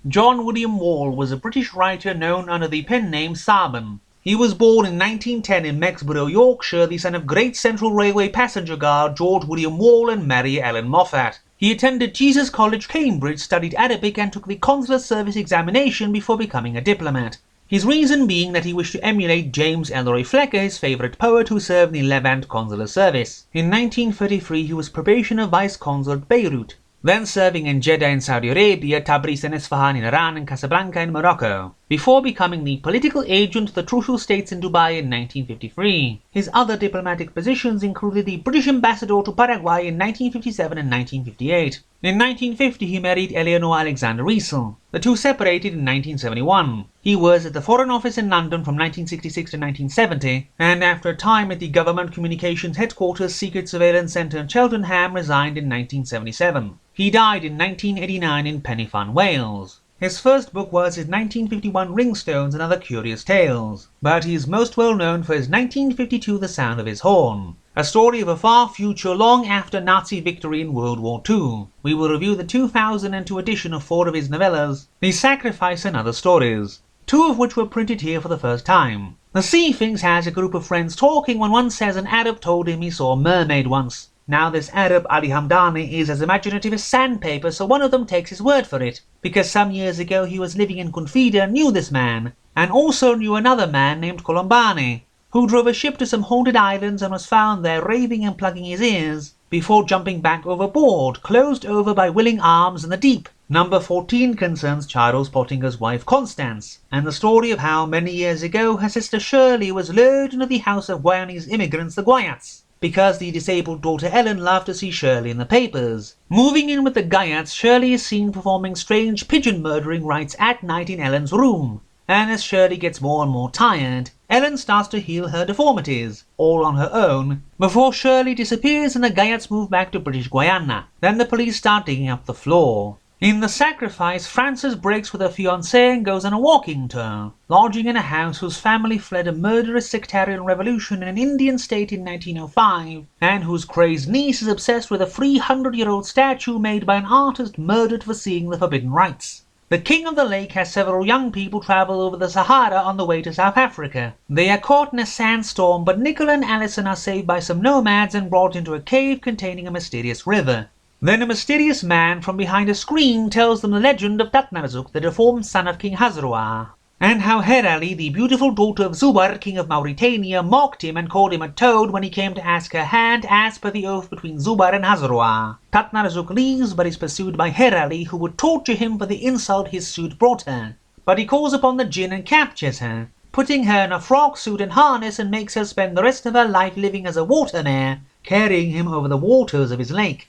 John William Wall was a British writer known under the pen name Sarban. He was born in 1910 in Mexborough, Yorkshire, the son of Great Central Railway passenger guard George William Wall and Mary Ellen Moffat. He attended Jesus College, Cambridge, studied Arabic and took the consular service examination before becoming a diplomat. His reason being that he wished to emulate James Ellery Flecker, his favourite poet who served in the Levant consular service. In 1933 he was probationer vice-consul at Beirut, then serving in Jeddah in Saudi Arabia, Tabriz and Isfahan in Iran, and Casablanca in Morocco, before becoming the political agent of the Trucial States in Dubai in 1953. His other diplomatic positions included the British ambassador to Paraguay in 1957 and 1958. In 1950 he married Eleanor Alexander Riesel. The two separated in 1971. He was at the Foreign Office in London from 1966 to 1970, and after a time at the Government Communications Headquarters Secret Surveillance Centre in Cheltenham resigned in 1977. He died in 1989 in Penny-Fan, Wales. His first book was his 1951 Ringstones and Other Curious Tales, but he is most well known for his 1952 The Sound of His Horn, a story of a far future long after Nazi victory in World War II. We will review the 2002 edition of 4 of his novellas, The Sacrifice and Other Stories, 2 of which were printed here for the first time. The Sea Sphinx has a group of friends talking when one says an Arab told him he saw a mermaid once. Now this Arab, Ali Hamdani, is as imaginative as sandpaper, so one of them takes his word for it, because some years ago he was living in Confida and knew this man, and also knew another man named Colombani, who drove a ship to some haunted islands and was found there raving and plugging his ears, before jumping back overboard, closed over by willing arms in the deep. Number 14 concerns Charles Pottinger's wife Constance, and the story of how many years ago her sister Shirley was lured into the house of Guyanese immigrants, the Guyats, because the disabled daughter Ellen loved to see Shirley in the papers. Moving in with the Guyats, Shirley is seen performing strange pigeon murdering rites at night in Ellen's room, and as Shirley gets more and more tired, Ellen starts to heal her deformities, all on her own, before Shirley disappears and the Guyats move back to British Guyana. Then the police start digging up the floor. In The Sacrifice, Frances breaks with her fiancé and goes on a walking tour, lodging in a house whose family fled a murderous sectarian revolution in an Indian state in 1905, and whose crazed niece is obsessed with a 300-year-old statue made by an artist murdered for seeing the forbidden rites. The King of the Lake has several young people travel over the Sahara on the way to South Africa. They are caught in a sandstorm, but Nicola and Alison are saved by some nomads and brought into a cave containing a mysterious river. Then a mysterious man from behind a screen tells them the legend of Tathnarzuk, the deformed son of King Hazroar, and how Herali, the beautiful daughter of Zubar, King of Mauritania, mocked him and called him a toad when he came to ask her hand as per the oath between Zubar and Hazroar. Tathnarzuk leaves but is pursued by Herali, who would torture him for the insult his suit brought her. But he calls upon the jinn and captures her, putting her in a frog suit and harness, and makes her spend the rest of her life living as a water mare, carrying him over the waters of his lake.